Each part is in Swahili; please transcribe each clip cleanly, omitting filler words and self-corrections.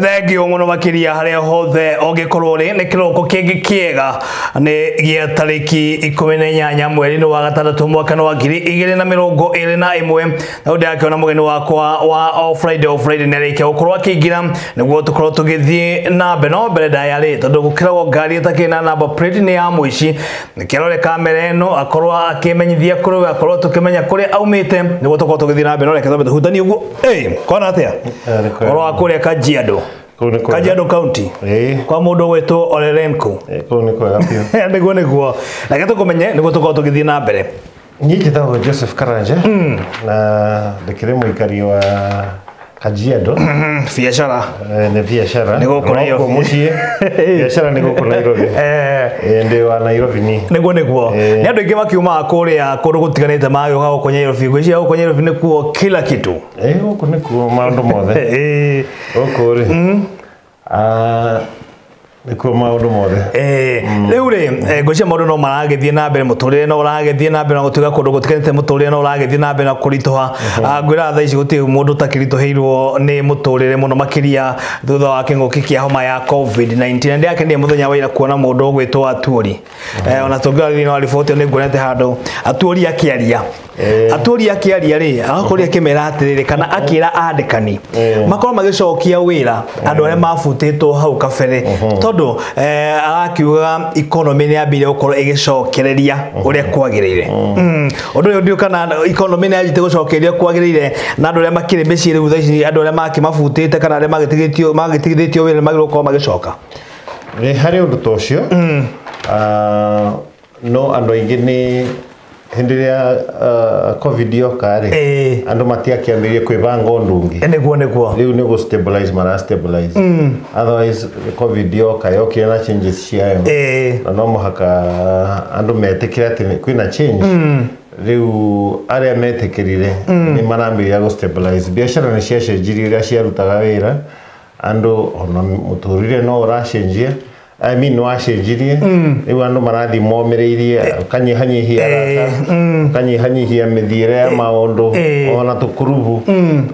Thengio muno makiria haria hothe ongikorwo ri ni kiroko kingi kiega ni gia tariki 18 mweri wa gatandatu mwaka wa 2021 na undi akiona mugeni wakwa wa Friday ni arike gukorwo akigira niguo tukorwo tugithie na mbere ndayari tondu gukiragwo ngari itakina number plate ni ya muici nikirore kamera eno akorwo akimenyithia kuri akorwo tukimenya kuri aumite niguo tukorwo tugithie na mbere reke thambe hutani uguo kona atia oro akure Kajiado Kajiado County kwa mundu gwetwo Olerenko ko ni kwega pio niguo reke tukumenye niguo tukorwo tugithie na mbere njitagwo Joseph Karanja na ndikire muikari wa Kajiado biashara ni biashara niguo kuna hiyo biashara niguo kuna Nairobi ndi wa Nairobi niguo ni andu ingi makiuma kuria kundu gutiganite magioka gukonya Nairobi gwiciria gukonya Nairobi nikuo kila kitu guku nikuo maundu mothe guku ri nikuo maundu mothe riu ri ngwiciria maundu no maragithie na mbere muturire no uragithie na mbere na gutiga kundu gutiganite muturire no uragithie na mbere na kuritoha ngwira tha ici guti mundu takiritoheirwo ni muturire muno makiria thutha wa kinguki kia homa ya COVID-19 ndi akendie muthenya wa ira kuona mundu gwitwo Atuori ona tungira thini wa report ni nguonete handu Atuori akiaria Atuori akiaria ri agakoria kimera atirire kana akira andikani makorwo magicokia wira andu aria mafutitwo hau kabere tondu arakiuga economy ni ambire gukorwo igicokereria uria kwagirire undu uyu ndio kana economy ni ajite gucokereria kwagirire na andu aria makire meci riu thaici andu aria makimafutite kana aria magitigithitio wira magiro gukorwo magicoka hari undu tocio no andu aingi ni hendiria covid yokari andu matiakiambirie kwibanga undungi niguo riu ni go stabilize mara stabilize otherwise covid yokire na changes ciayo na no muhaka andu metikira ati kwina change riu aria metikirire ni marambiria go stabilize biashara ni ciacenjirie uria ciarutaga wira andu ona muturire no uracenjia I mean no acenjirie riu andu marathi momereirie kanyihanyihia kanyihanyihia mithire ya maundu ona tukurubu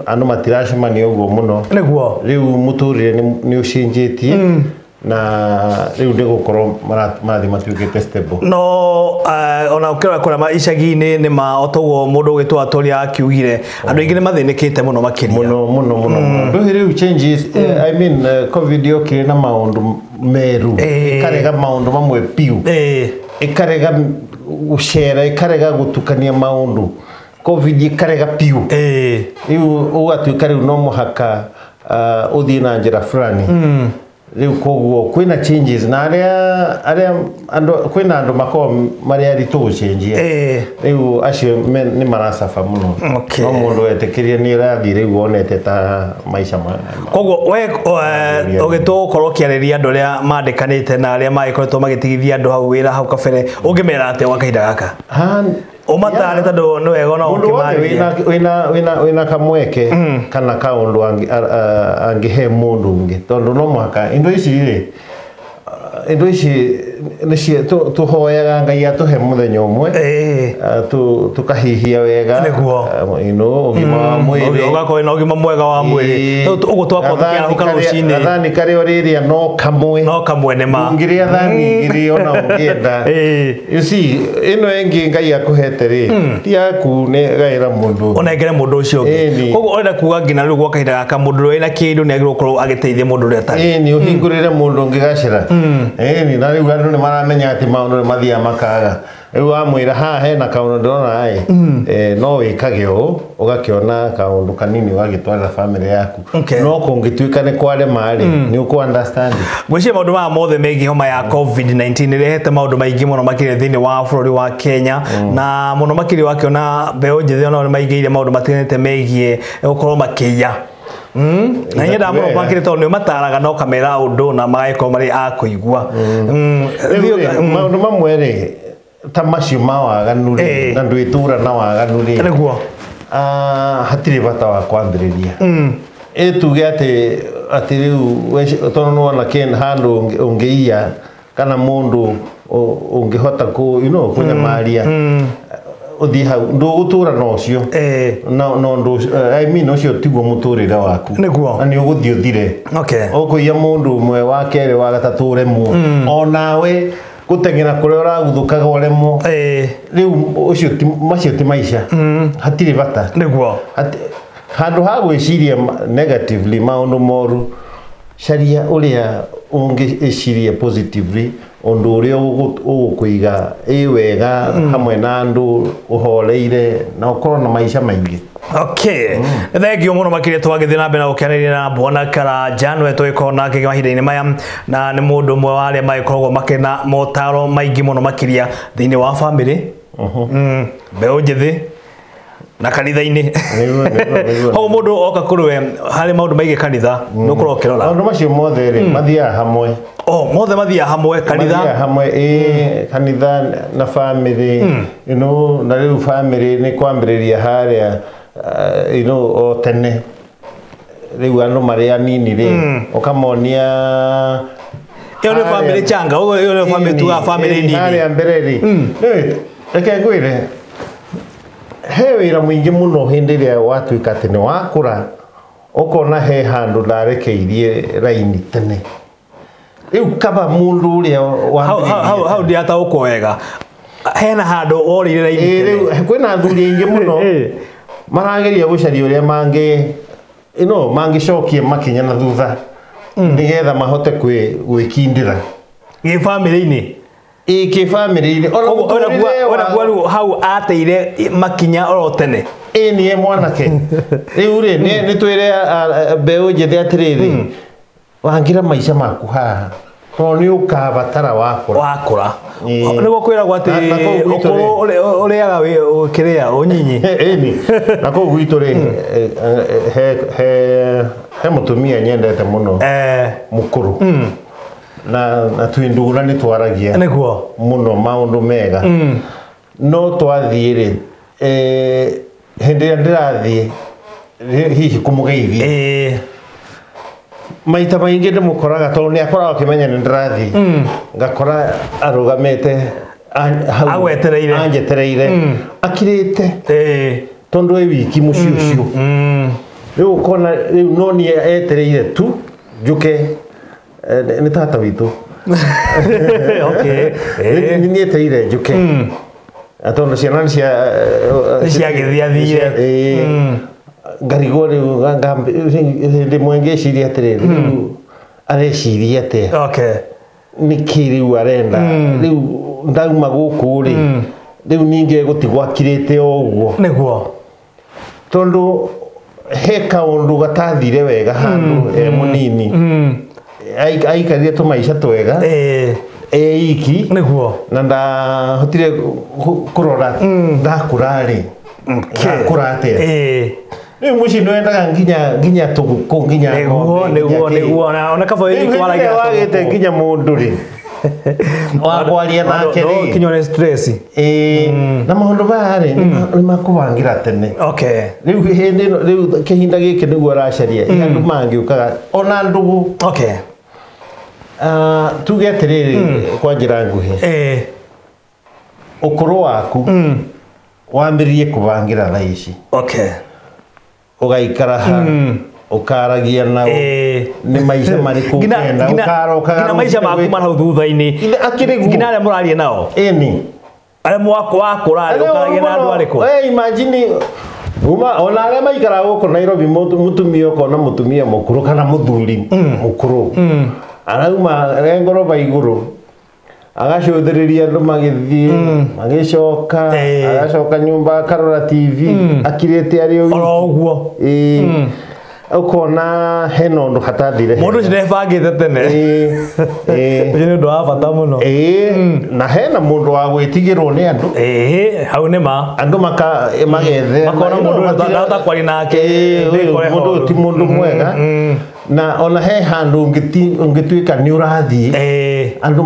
andu matiracemania uguo muno niguo riu muturire ni ucenjetie na riu ndigukorwo marathi matuikite stable no ona ukira kura icagi-ini ni ma otoguo mundu gwitwo Atuori akiugire andu ingi ni mathinikite muno makiria muno riu changes I mean covid yokire na maundu meru ikarega maundu mamwe piu ikarega ushera ikarega gutukania maundu covid ikarega piu riu ugatuika riu no muhaka uthii na njira fulani riu koguo kwina changes na aria andu kwina andu mako maria ritugucenjia riu acio ni marasafa muno no mundu etekirie ni rathi riu onete ta maisha koguo we ugitwo gukorwo kiariria andu aria mandikanite na aria magikoretwo magitigithia andu hau wira hau kabere ungimera ate wa kahinda gaka umatare tondu ni wega no ukimari wina kamweke kana kaundu angihe mundu ungi tondu no mwaka indo ici ni tuhoyaga Ngai atuhe muthenya umwe tukahihia wega niguo ugima wa mwiri ugakorwo na ugima mwega wa mwiri uguo twakwa tukiaruka rucini athani kare oriria no kamwe ni ma ngiri athani ngiri ona ungienda you see ino engi Ngai akuhete ri ti yaku ni gaira mundu onengere mundu ucio ungi koguo orenda kuga ngina riu gwa kahinda gaka mundu wina kindu ni agirwo gukorwo agiteithia mundu uria tari ni uhingurire mundu ungi gacira ni na riu andu ni maramenya ati maundu mathia makaga riu amwira haha hena kaundu ndona ai no wikage u ugakiona kaundu kanini wagitwara family yaku no kungituika ni kware mari ni uku understand gwiciria maundu ma mothe megi homa ya COVID-19 irehete maundu maingi muno makire thini wa bururi wa Kenya na muno makire wakiona mbeu njithi ona ni maigire maundu matiganite megie gukorwo makiya na nyenda muno kwakire tondu ni mataraga no kamera undu na magaiko mari akuigua maundu mamwe ri ta macio ma waganu ri na ndwitura na waganu ri niguo hatire bata wa kwambiriria tuge ati riu tondu nona ken handu ungiia kana mundu ungihota ku kunyamaria uthi hau ndugutura nocio no ndu I mean ucio tiguo muturire waku niguo ani uguthi uthire ukuia mundu umwe wa kere wa gatatu uremwo onawe gutengera kuria uraguthukaga uremwo riu ucio macio ti maisha hatire bata niguo handu ha gwiciria negatively maundu moru sharia uria ungiciria positively undu uria ugukuiga wega hamwe na andu uhoreire na ukorwo na maisha maingi thengio muno makire twagithie na mbere na gukenera na Bwana Karanja nwe twikona nake mahinda-ini maya na ni mundu mwe wa aria magikoragwo makena motaro maingi muno makiria thiini wa family mbeu njithi na kanitha-ini hau mundu oka kuriwe hari maundu maige kanitha nukorwo ukirora maundu macio mothe ri mathia hamwe mothe mathia hamwe kanitha kanitha na family you know na riu family ni kwambiriria haria you know o tene riu andu mari anini ri ukamonia iyo ni family changa iyo ni family tu family nini haria mbere ri reke ngwire he wira mwingi muno hindi iria watuika ati ni wakura ukona he handu ndarekeirie raini tene riu kaba mundu uria how ndiata uko wega hena handu orire raini riu kwina thuri ingi muno marageria gucaria uria mangi mangicokie makinya na thutha nigetha mahote gwikindira gi family-ini ki family ona kwa hau ateire makinya oro tene ni mwanake riu ri ni twire mbeu njithi atiriri wangira maisha maku haha no ni ukabatara wakura niguo kwiragwo ati ukuru uriaga ukiria unyinyi ni na ko gwitu ri he mutumia nyendete muno mukuru na twindura ni twaragia niguo muno maundu mega no twathie ri hindi ndirathie hihi kumugeithia maita maingi ndimukoraga tondu ni akoraga akimenya ni ndirathie ngakora arugamite agwetereire anjetereire akirite tondu wiki mucio ucio riu ukona riu no ni etereire tu njuke ni tata witu ni etereire njuke atondo ciana cia githiathire ngarigo riu ndi mwengeciria atiriri areciria ate ni kiriu arenda riu ndauma guku ri riu ninge gutigwa akirite oguo niguo tondu he kaundu gatathire wega handu munini aikarire tumaisha twega iki niguo na ndahotire kurora ndakurari kurate ni muci no endaga nginya tuguku nginya niguo na kaba ni kwaragira wagite nginya mundu ri wakwaria nake ri kinyone stress na maundu bari ni makubangira tene riu hindi riu kihinda giki niguo aracaria andu mangi ukaga ona ndugu tuge atiriri kwa njira nguhi ukuru waku wambiririe kubangira thaa ici ugaikara ha ukaragia nao ni maisha mariku kenda ukarokaga maisha maku marau thutha-ini ngina aria muraria nao aria wakura ukaragia na andu ariku imagine ona aria maikara guku Nairobi mutumia ukona mutumia mukuru kana muthuri mukuru arauma ngoroba iguru agacũthĩrĩria andũ magĩthiĩ magĩcoka agacoka nyũmba akarora TV akirĩte arĩ ũguo ukona hena ũndũ hatathire mũndũ ũcio ndebangĩte tene ũcio nĩ ũndũ wa bata mũno na hena mũndũ wa gwĩtigĩrwo nĩ andũ hau nĩ ma andũ magethe makona mũndũ ũyũ ndahota kwaria nake mũndũ ũyũ ti mũndũ mwega na ona he handu ungituika ni urathie andu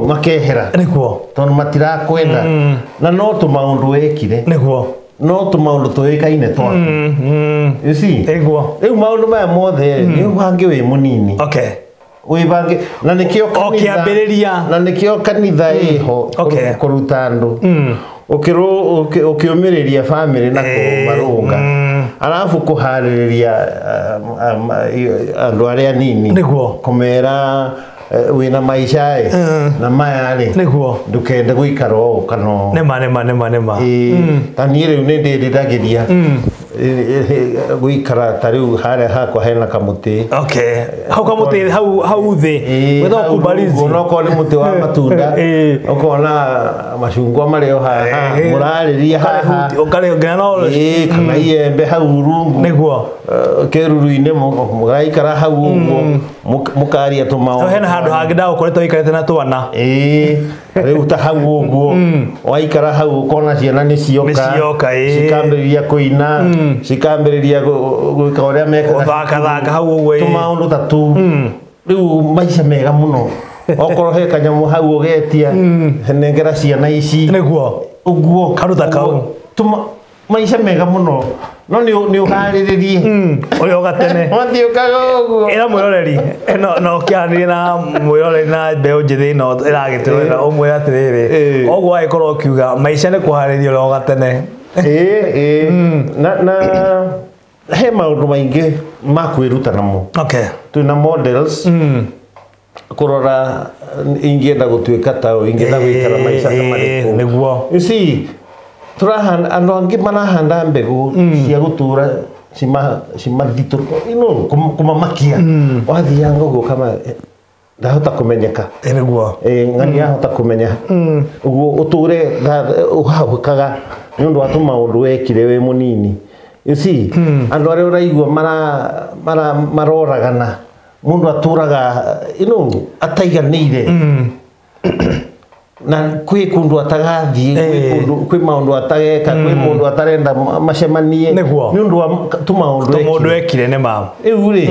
makehera niguo tondu matirakwenda na no tu maundu wekire niguo no tu maundu tuikaine twaku you see niguo riu maundu maya mothe ni ubange wi munini wibange na nikio kanitha na nikio kanitha iho kuruta andu ukiumireria family na kumarunga alafu kuhariria andu aria nini kumera wina maisha na mayari ndukende guikara o kana nema tanire unende ndiragiria guikara tariu hare hakwa hena kamuti hau kamuti hau thi wetho kubalizi unoko ni muti wa matunda ukona machungwa mareo haha murariria haha ukale ngano kana iembe hau rungu niguo keruruine mugaikara hau uguo mukaria tumao hena handu hangi nda ukoretwo ikarete na twana riu ta hau uguo waikara hau ukona ciana ni cioka cikambiriria kuina cikambiriria gwika uria mekaga thaka hau uguo tumaundu tatu riu maisha mega muno okorwo he kanyamu hau ugetia nengera ciana ici niguo uguo karuta kau maisha mega muno no ni uhariririe uri ogatene mathiukaga uguo ira mwiroreri no kianirie na mwiroreri na mbeu njithi no iragitirira umwe atiriri oguo aikorwo kiuga maisha ni kuhariria uri ogatene na he maundu maingi ma kwiruta namo twina models kurora ingienda gutuika tao ingienda guikara maisha kamariku niguo you see turahanda andu angi marahanda mbegu cia gutura cimathitu kumamakia wathianga uguo kama ndahota kumenyeka niguo ngani ahota kumenya uguo uture uhaukaga nundu wa tumaundu wekire we munini you see andu aria uraigua maroragana mundu aturaga ataiganire na kwi kundu atagathi kwi maundu atageka kwi mundu atarenda macemanie nundu wa tumaundu wekire ne ma riu ri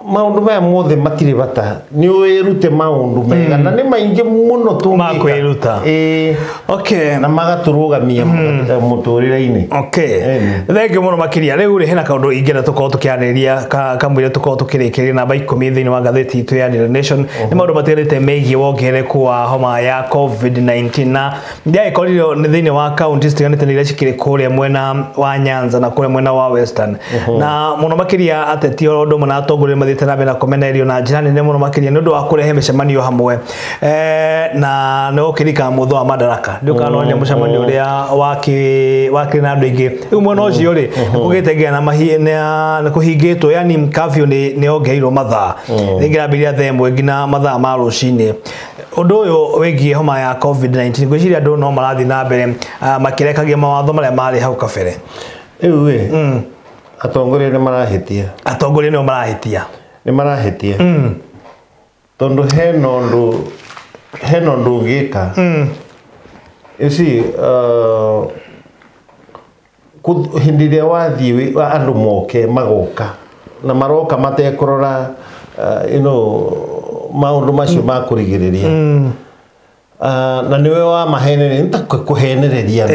maundu maya mothe matire bata ni wirute maundu mega na ni maingi muno tu makwiruta na magaturugamia muturire-ini thengi muno makiria riu ri hena kaundu ingena tukorwo tukianiria kamwire tukorwo tukirikiria namba 10 thiini wa gatheti itu ya Daily Nation ni maundu matirite megie wongereku wa homa ya COVID-19 na ndia ikoriro ni thiini wa county stiganite ni iria cikiri kuria mwena wa Nyanza na kuria mwena wa Western na muno makiria ateti ondo mona atongoria mathite na bena komenerio na jirani ne muno makiria nundu wa kurehe micemanio hamwe na no kirika mutho wa madaraka ndukanonya mucemanio uria waki na andu ingi riu mwena ucio ri kugite ngia na mahina na kuhingitwo yani curfew ni ongeirwo mathaa ngirambiria themwe ngina mathaa ma rucini undu uyu wigie homa ya COVID-19 gwiciria andu no marathi na mbere makirekagia mawatho maria mari hau kabere riu we atongoria ni marahitia ni marahitia tondu heno ndu ngika you see hindiria wathi andu moke magoka na maroka matekurora maundu macio ma kurigiriria na niwe wa mahenere ntakuhenereria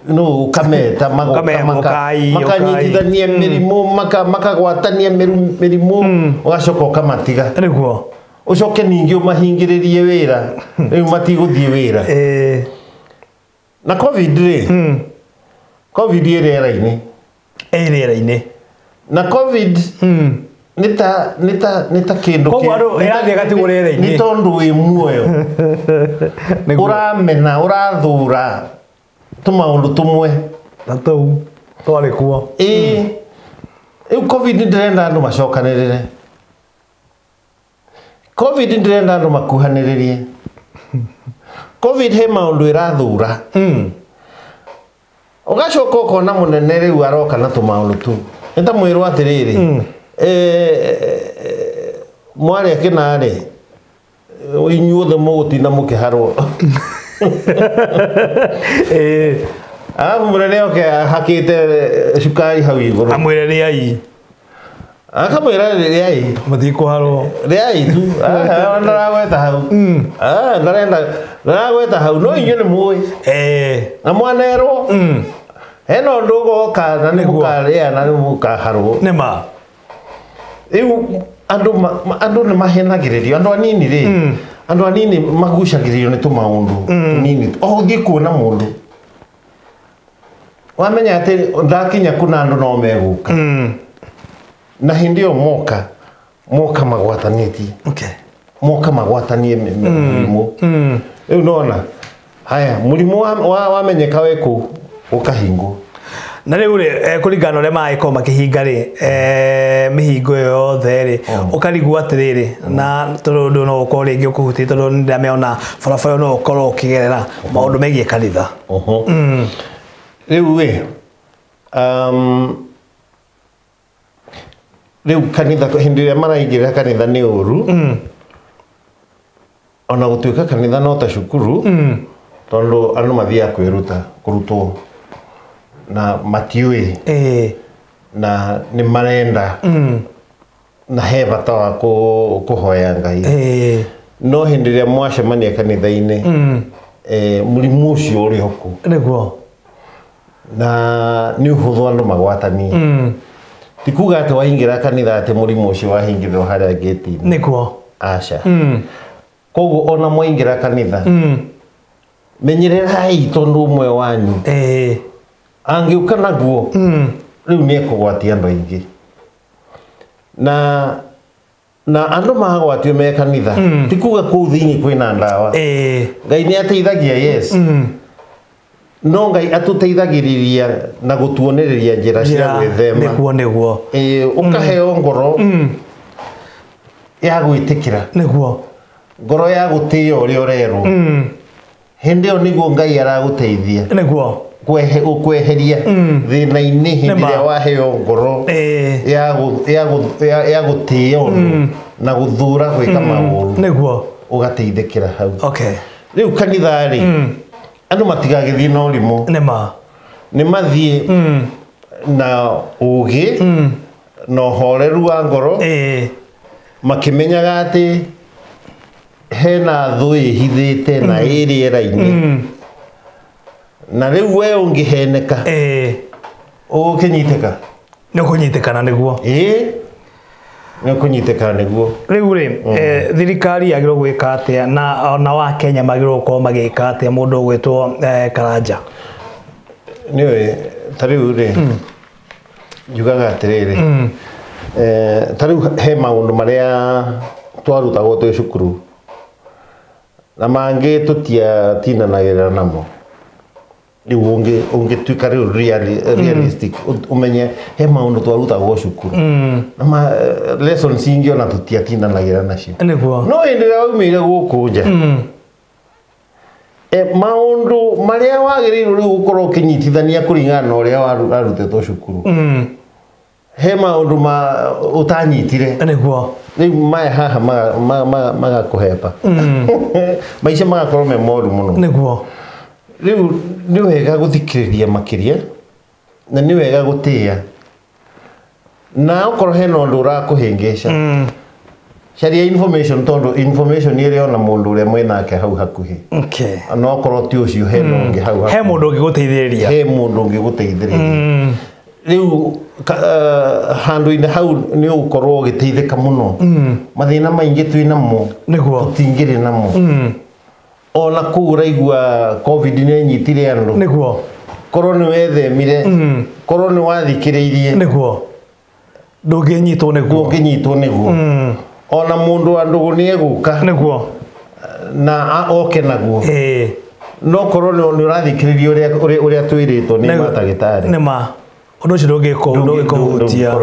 no kameta makanyitithania mirimu makagwatania mirimu ugacoka ukamatiga niguo ucoke ningi umahingiririe wira riu matiguthie wira na covid iriera-ini na covid nita kindu ni tondu wi muoyo uramena urathura tumaundu tumwe na tou twari kuo covid ndirenda andu macokanirire covid ndirenda andu makuhaniririe covid he maundu irathura ugacoka ukona munene riu aroka na tumaundu tu nita mwirwo atiriri mwari akinari inyuothe mugutinda mukiharwo munene oke hakite cukari hau iguru amwire riai akamwira riai matikuharwo riai tu ndaragweta hau ndaragweta hau no inyu ni mui na mwanerwo hena undu ugoka na ni mukaria na ni mukaharwo nima riu andu ni mahenagiririo andu anini ri andu anini magucagirio ni tumaundu nini ngikuona mundu wamenya ati ndakinya kuna andu no meguka na hindi yo moka magwataniti moka magwatanie murimu riu nona haya murimu wamenyeka weku ukahingo na riu kuringana ria maiko makihinga ri mihingo yothe ri ukarigwo atiriri na tondu no ukorwo ringi ukuhuti tondu ndirameona barabara no ukorwo ukigerera maundu megie kanitha riu riu kanitha hindi ria maraingirira kanitha ni uru ona gutuika kanitha no ta cukuru tondu andu mathia kurutwo na matiui na ni marenda na he bata wa kuhoya Ngai no hindi ria mwacemania kanitha-ini murimu ucio uri hoku niguo na ni uhuthu andu magwatani tikuga ati waingira kanitha ati murimu ucio wahingirwo haria gate-ini niguo aca koguo ona mwaingira kanitha menyererai tondu umwe wanyu angiuka naguo riu ni ekugwatia andu aingi na andu magwatio me kanitha tikuga kuu thiini kwina ndawa Ngai ni ateithagia yes no Ngai atuteithagiriria na gutuonereria njira cia gwithema niguo ukaheo ngoro ya gwitikira niguo ngoro ya gutia uria urerwo hindi yo niguo Ngai araguteithia niguo ukweheria thina-ini hindi ria waheo ngoro ya gutia na guthura gwika mauru niguo ugateithikira hau riu kanitha ri andu matigagithie na urimu ni mathie na ugi na horeru wa ngoro makimenyaga ati hena thu ihithite na iriera-ini na riu we ungiheneka ukinyiteka ni kunyitikana niguo ni kunyitikana niguo riu ri thirikari yagirwo gwika atia na wa Kenya magirwo gukorwo magika atia mundu gwitwo Karanja niwe tariu ri njugaga atiriri tariu he maundu maria twarutagwo twi cukuru na mangi tutiatindanagirira namo riu ungituika riu realistic umenye he maundu twarutagwo cukuru na lessons ingi ona tutiatindanagirira nacio niguo no hindi ria umire guku nja maundu maria wagiriirwo riu gukorwo ukinyitithania kuringana na uria warutetwo cukuru he maundu utanyitire niguo riu maya haha magakuhepa maica magakorwo me moru muno niguo riu ni wega guthikiriria makiria na ni wega gutia na ukorwo hena undu urakuhingica caria information tondu information iria ona mundu uria mwenake hau hakuhi no korwo ti ucio hena ungi hau he mundu ungiguteithiriria he mundu ungiguteithiriria riu handu-ini hau ni ukorwo ugiteithika muno mathina maingi twinamo tutingiri namo ona kuu uraigua covid ni nyitire andu niguo korwo ni wethemire korwo ni wathikiriirie niguo ndunginyitwo niguo ona mundu wa ndugu ni eguka niguo na oke naguo no korwo ni urathikiriria uria twiritwo ni matagitari nima undu ucio ndungikuhutia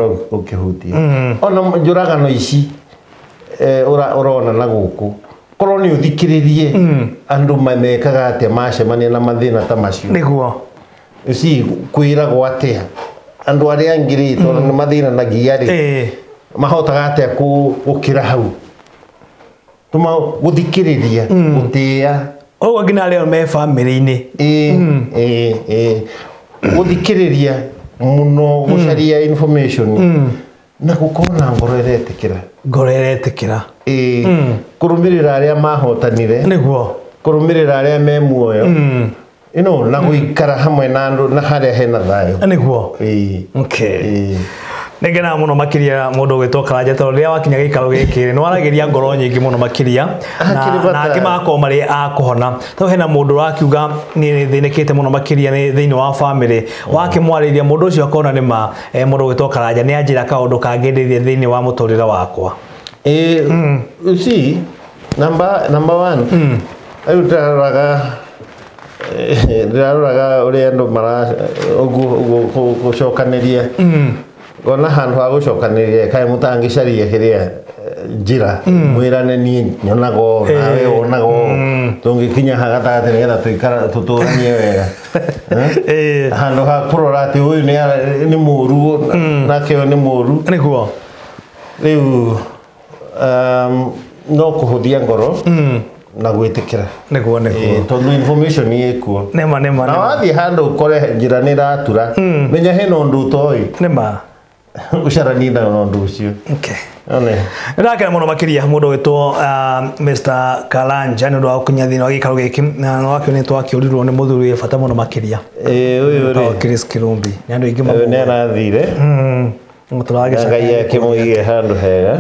ona njuragano ici urona na guku korwo ni uthikiririe andu mamekaga atia macemania na mathina ta macio niguo kwiragwo atia andu aria ngirito ni mathina na giari mahotaga atia gukira hau tuma guthikiriria gutia oguo ngina aria me family-ini guthikiriria muno gucaria information na gukorwo na ngoro iretikira kurumirira aria mahotanire niguo kurumirira aria me muoyo na guikara hamwe na andu na haria hena thayo niguo Nengena muno makiria mundu gwitwo Karanja to ria wakinya gikaro giki no arageria ngoro nyingi muno makiria na akimako mari akuhona to hena mundu rakiuga ni thinekete muno makiria ni thiini wa family wakimwariria mundu ucio akona ni ma mundu gwitwo Karanja ni anjira kaundu kangindithie thiini wa muturira wakwa you see number 1 ayu ndiraroraga uria andu mara gucokaniria gona handu ha gucokaniria kai mutangicaria kiria njira mwirane ni nyonago nawe onago tungikinya hagatagati nigetha tuikara tuturanie wega handu ha kurora ati uyu ni muru nakio ni muru niguo riu no kuhuthia ngoro na gwitikira niguo tondu information ikuo nema na wathi handu ukore njira ni ratura menya hena undu utoi nema ucarani na undu ucio okay ndakena muno makiria mundu witwo Mr Karanja ndu wa kunya thini wa gikaro giki na no wakio ni twakiurirwo ni muthuri bata muno makiria uyu ri Chris Kirumbi ni andu ingi mabu ni arathire muturage ngai yake muige handu hega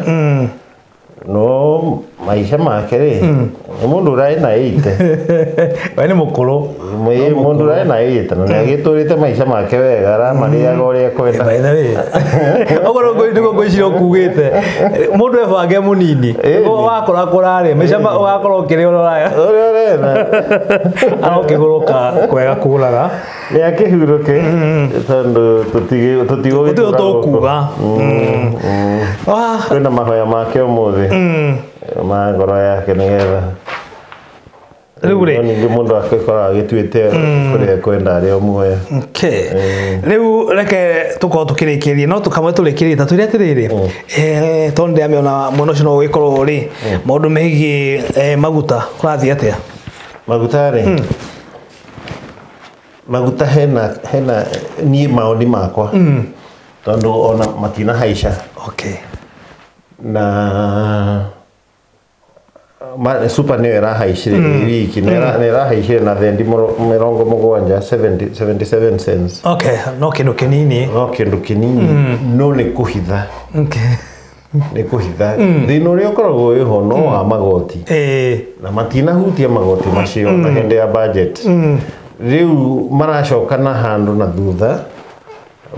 no maisha make ri mundu rai na 8 wani mukuru mundu rai na 8 na giturite maisha make wega ramaria goria kwenda by the way ogoro ngo ngwiciro kugite mundu ebange munini wakora kurari maisha wakora kire uraya arokiguruka kwega kuraga ni akihuruke tondu tutigo tukuga kwenda mahoya make umuthi ma ngoro yake nigetha riu ri ni mundu akikora agituite kuria kwenda ari omuoya riu reke tuko tukirikirie no tukamwe turikirie tatu ria tiriri tonde amiona muno cino wikorwo ri maundu megi maguta kurathia atia maguta ri maguta hena ni maoni makwa tondu ona matina haisha na super ni era haishire wiki nera haishire na thendi mirongo mugwanja 77 cents no kindu kinini no ni kuhitha ni kuhitha thino ri ukoragwo iho no wa magoti na matina hutia magoti macio na hende ya budget riu maracokana handu na thutha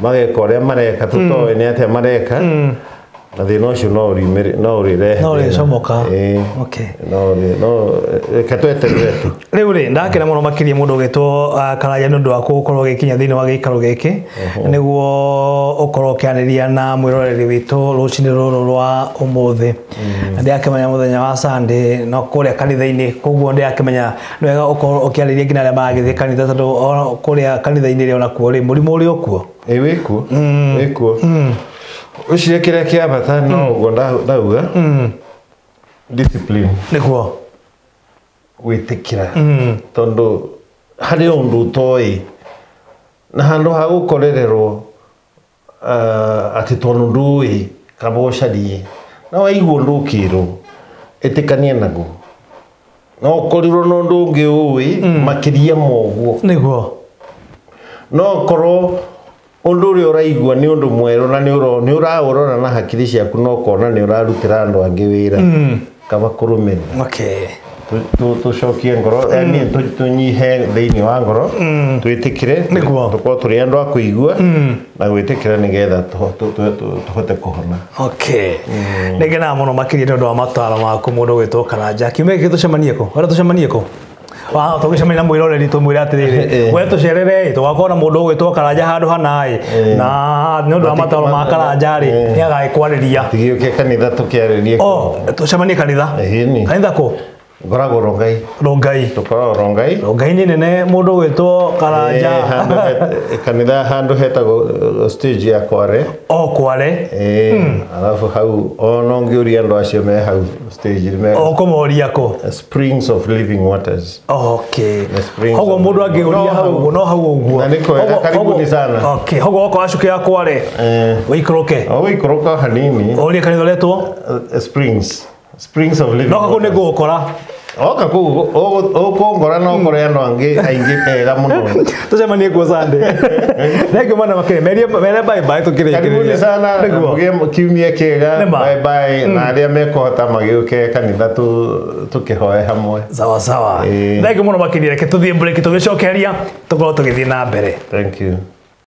magekore mareka tutoe ni atia mareka na thina ucio no urirehe no ricomoka no katweterere riu ri ndakena muno makiria mundu gitwo Karanja nundu wa gukorwo gikinya thini wa gikaro giki niguo ukorwo kianiria na mwiroreri witu rucini ruru rwa umuthi ndiakimenya muthenya wa Sunday no kuria kanitha-ini koguo ndiakimenya nwega ukorwo ukianiria ngina aria magithie kanitha tondu kuria kanitha-ini ri ona kuo ri murimu uri okuo wikuo ucire kiria kia bata no ugo ndauga discipline niguo gwitikira tondu hari undu utoi na handu ha gukorererwo ati tondu ndui kabocari na waigwo ndukirwo itikanie naguo no ukorirwo no ndungi ui makiria moguo niguo no korwo undu uri uraigwa ni undu mweru na ni uraurora na hakiri ciaku no kona ni urarutira andu angi wira kaba kurumira tucokie ngoro yani tunyihe thiini wa ngoro twitikire tuko turi andu akuigua na gwitikira nigetha tuhote kuhona nengena muno makiria ndu wa mataro maku mundu gwitwo Karanja kiume gitucemanie ko wala tucemanie ko tugicemania mwiroreri tumwira atiriri we tucerere tugakora mundu gwitwo Karanja handu hanai na ni undu wa mataro ma Karanja ri ni agagikwariria tigioke kanitha tukiaririe tucemanie kanitha ko Gorago Rongai tukora Rongai ni nene mundu gwitwo Karanja kanitha handu hetago stage ya Kware alafu hau ono ngiuria andu acio me hau stage me kumoria ko Springs of Living Waters hogo mundu angiuria hau no hau uguo karibuni sana hogo ko acukia Kware wikoroke hanini ori kanitha letwo Springs of Living no ko ne gukora oka ukongora no ngore no ange aingi ega muno tucemanie kuo Sunday thengio mana makire mere bye bye tukire karibuni sana kiumia kiega bye bye na aria mekuhota magiuke kanitha tukihoe hamwe sawa sawa thengio muno makire reke tuthie break tugicokeria tukorwo tugithie na mbere. Thank you.